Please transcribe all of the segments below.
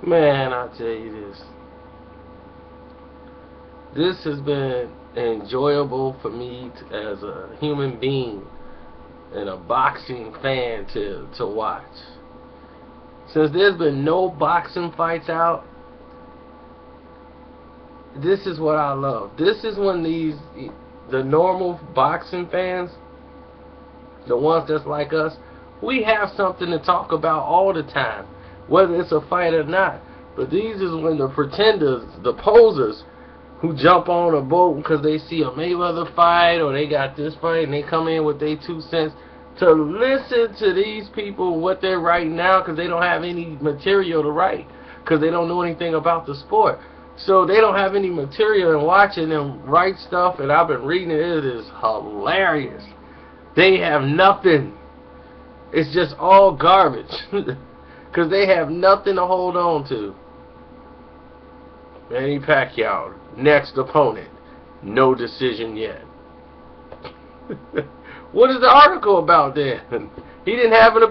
Man, I tell you this. This has been enjoyable for me as a human being and a boxing fan to watch. Since there's been no boxing fights out, this is what I love. This is when the normal boxing fans, the ones that's like us, we have something to talk about all the time, whether it's a fight or not. But these is when the pretenders, the posers, who jump on a boat because they see a Mayweather fight or they got this fight and they come in with their 2 cents to listen to these people what they're writing now because they don't have any material to write because they don't know anything about the sport. So they don't have any material, and watching them write stuff, and I've been reading it, it is hilarious. They have nothing. It's just all garbage because they have nothing to hold on to. Manny Pacquiao, next opponent, no decision yet. What is the article about then? He didn't have an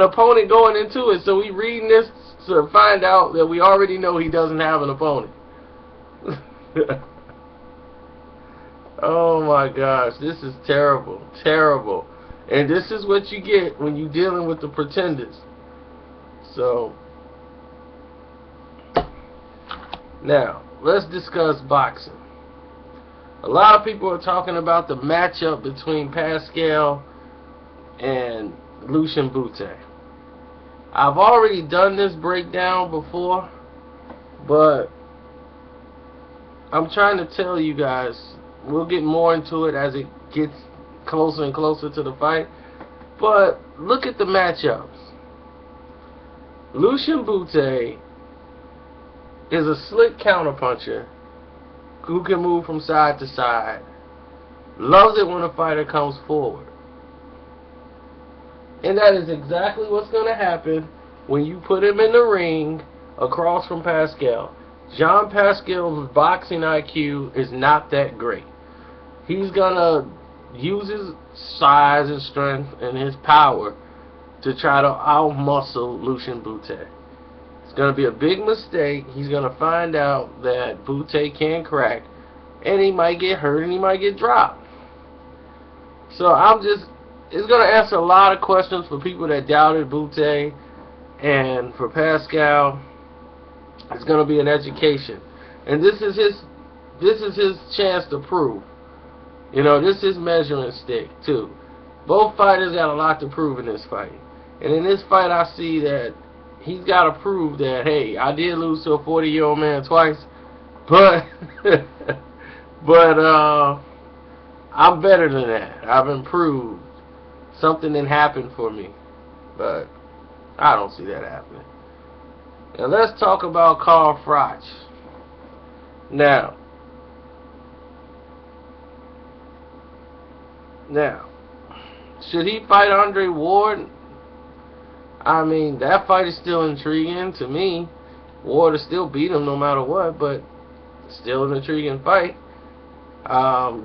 opponent going into it, so we reading this to find out that we already know he doesn't have an opponent. Oh my gosh, this is terrible, terrible. And this is what you get when you're dealing with the pretenders. So, now, let's discuss boxing. A lot of people are talking about the matchup between Pascal and Lucian Bute. I've already done this breakdown before, but I'm trying to tell you guys, we'll get more into it as it gets closer and closer to the fight. But look at the matchups. Lucian Bute is a slick counterpuncher who can move from side to side. Loves it when a fighter comes forward. And that is exactly what's going to happen when you put him in the ring across from Pascal. Jean Pascal's boxing IQ is not that great. He's going to use his size and strength and his power to try to out-muscle Lucian Bute. It's going to be a big mistake. He's going to find out that Bute can crack, and he might get hurt and he might get dropped. So it's going to answer a lot of questions for people that doubted Bute, and for Pascal, it's going to be an education. And this is his chance to prove. You know, this is measuring stick too. Both fighters got a lot to prove in this fight. And in this fight, I see that he's got to prove that, hey, I did lose to a 40-year-old man twice, but I'm better than that. I've improved. Something didn't happen for me, but I don't see that happening. Now let's talk about Carl Froch. Now, should he fight Andre Ward? I mean, that fight is still intriguing to me. Ward will still beat him no matter what, but still an intriguing fight.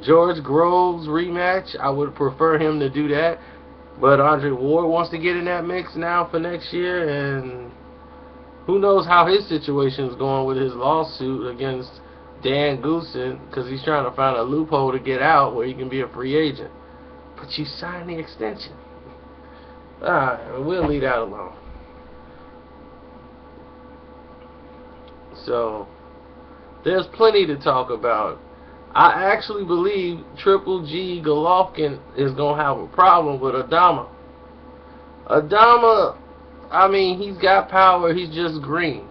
George Groves rematch, I would prefer him to do that. But Andre Ward wants to get in that mix now for next year, and who knows how his situation is going with his lawsuit against Dan Goossen, because he's trying to find a loophole to get out where he can be a free agent. But you signed the extension. Alright, we'll leave that alone. So, there's plenty to talk about. I actually believe Triple G Golovkin is going to have a problem with Adama. Adama, I mean, he's got power, he's just green.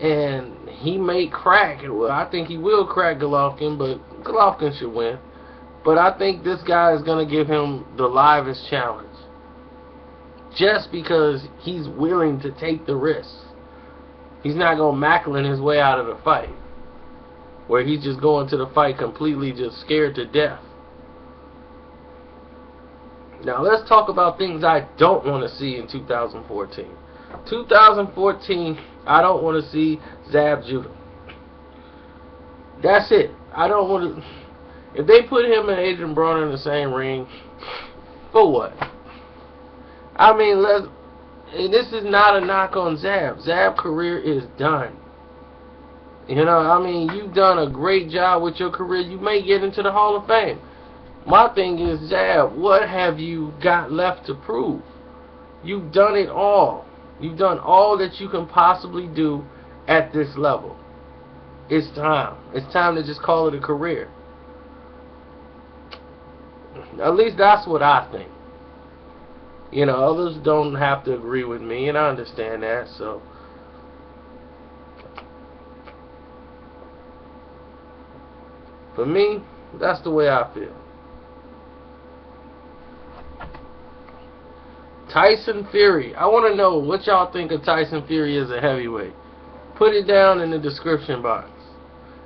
And he may crack. Well, I think he will crack Golovkin, but Golovkin should win. But I think this guy is going to give him the livest challenge. Just because he's willing to take the risk. He's not going to Macklin his way out of the fight, where he's just going to the fight completely just scared to death. Now let's talk about things I don't want to see in 2014. 2014, I don't want to see Zab Judah. That's it. I don't want to. If they put him and Adrian Broner in the same ring, for what? I mean, And this is not a knock on Zab. Zab's career is done. You know, I mean, you've done a great job with your career. You may get into the Hall of Fame. My thing is, Zab, what have you got left to prove? You've done it all. You've done all that you can possibly do at this level. It's time. It's time to just call it a career. At least that's what I think. You know, others don't have to agree with me, and I understand that, so. For me, that's the way I feel. Tyson Fury. I want to know what y'all think of Tyson Fury as a heavyweight. Put it down in the description box.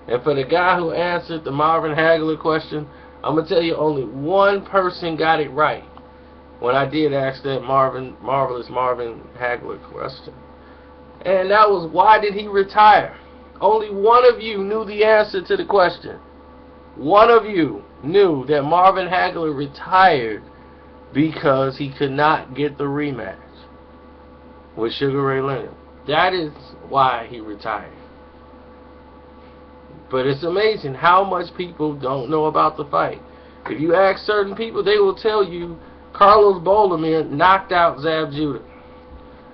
And for the guy who answered the Marvin Hagler question, I'm going to tell you only one person got it right when I did ask that Marvelous Marvin Hagler question. And that was, why did he retire? Only one of you knew the answer to the question. One of you knew that Marvin Hagler retired because he could not get the rematch with Sugar Ray Leonard. That is why he retired. But it's amazing how much people don't know about the fight. If you ask certain people, they will tell you Carlos Bolomir knocked out Zab Judah.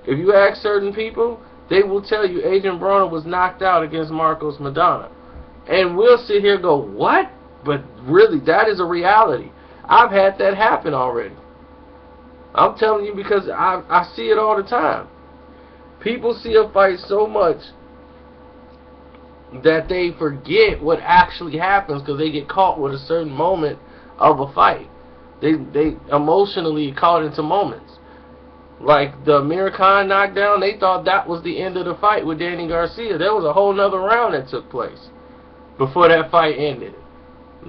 If you ask certain people, they will tell you Adrian Broner was knocked out against Marcos Maidana. And we'll sit here and go, what? But really, that is a reality. I've had that happen already. I'm telling you because I see it all the time. People see a fight so much that they forget what actually happens because they get caught with a certain moment of a fight. They emotionally caught into moments. Like the Amir Khan knockdown, they thought that was the end of the fight with Danny Garcia. There was a whole nother round that took place before that fight ended.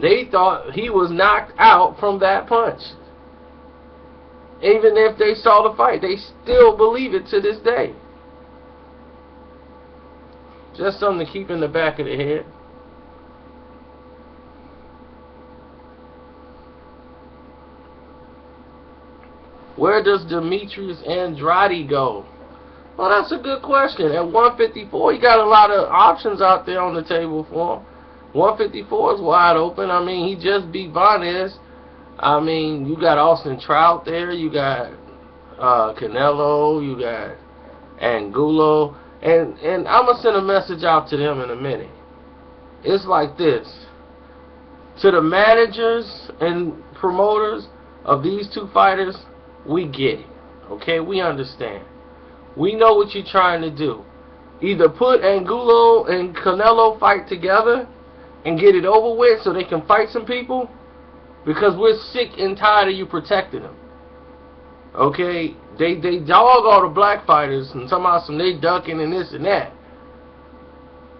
They thought he was knocked out from that punch. Even if they saw the fight, they still believe it to this day. Just something to keep in the back of the head. Where does Demetrius Andrade go? Well, that's a good question. At 154, you got a lot of options out there on the table for him. 154 is wide open. I mean, he just beat Vanez. I mean, you got Austin Trout there. You got Canelo. You got Angulo. And I'm going to send a message out to them in a minute. It's like this. To the managers and promoters of these two fighters, we get it. Okay? We understand. We know what you're trying to do. Either put Angulo and Canelo fight together and get it over with so they can fight some people, because we're sick and tired of you protecting them. Okay? They dog all the black fighters and somehow they ducking and this and that.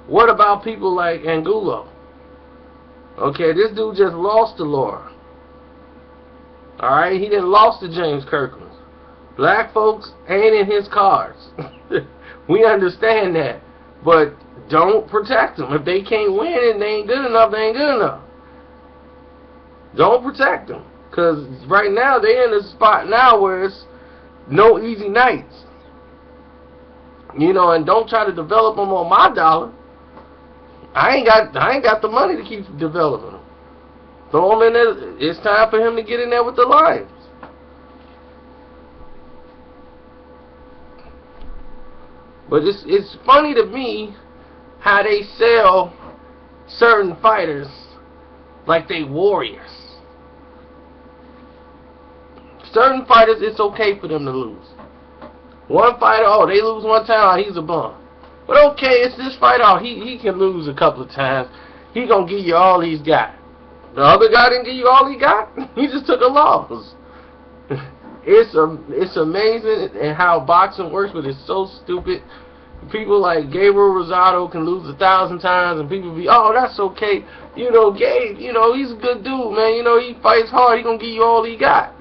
What about people like Angulo? Okay, this dude just lost to Laura. Alright, he didn't lost to James Kirkland. Black folks ain't in his cards. We understand that. But don't protect them. If they can't win and they ain't good enough, they ain't good enough. Don't protect them. Because right now they're in a spot now where it's no easy nights. You know, and don't try to develop them on my dollar. I ain't got the money to keep developing them. Throw him in there. It's time for him to get in there with the Lions. But it's funny to me how they sell certain fighters like they warriors. Certain fighters, it's okay for them to lose. One fighter, oh, they lose one time, oh, he's a bum. But okay, it's this fighter, oh, he can lose a couple of times. He gonna give you all he's got. The other guy didn't give you all he got. He just took a loss. It's amazing and how boxing works, but it's so stupid. People like Gabriel Rosado can lose 1,000 times, and people be, oh, that's okay. You know, Gabe, you know, he's a good dude, man. You know, he fights hard. He gonna give you all he got.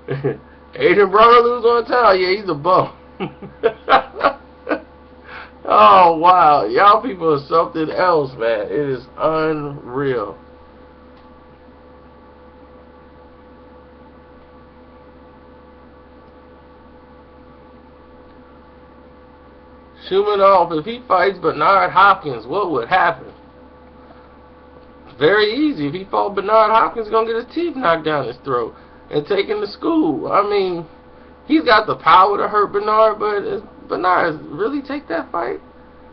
Adrian Broner lose one time. Yeah, he's a bum. Oh, wow. Y'all people are something else, man. It is unreal. Shumenov, if he fights Bernard Hopkins, what would happen? Very easy. If he fought Bernard Hopkins, he's going to get his teeth knocked down his throat and taken to school. I mean, he's got the power to hurt Bernard, but is Bernard really take that fight?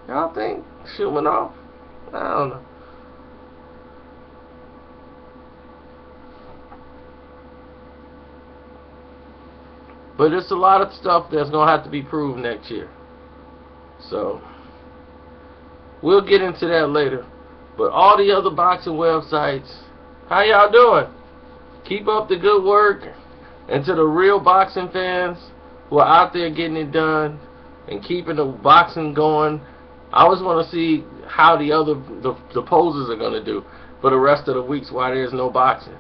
Y'all think? Shumenov? I don't know. But it's a lot of stuff that's going to have to be proved next year. So, we'll get into that later. But all the other boxing websites, how y'all doing? Keep up the good work. And to the real boxing fans who are out there getting it done and keeping the boxing going, I always want to see how the posers are going to do for the rest of the weeks while there's no boxing.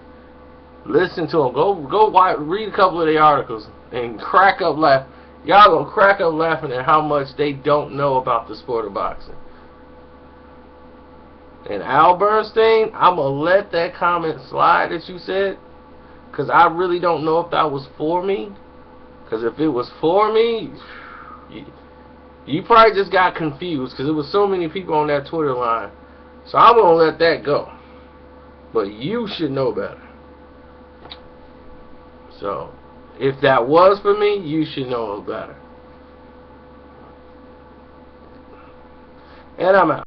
Listen to them. Go read a couple of their articles and crack up laughing. Y'all gonna crack up laughing at how much they don't know about the sport of boxing. And Al Bernstein, I'm gonna let that comment slide that you said, because I really don't know if that was for me. Because if it was for me, you probably just got confused because there was so many people on that Twitter line. So I'm gonna let that go. But you should know better. So, if that was for me, you should know better. And I'm out.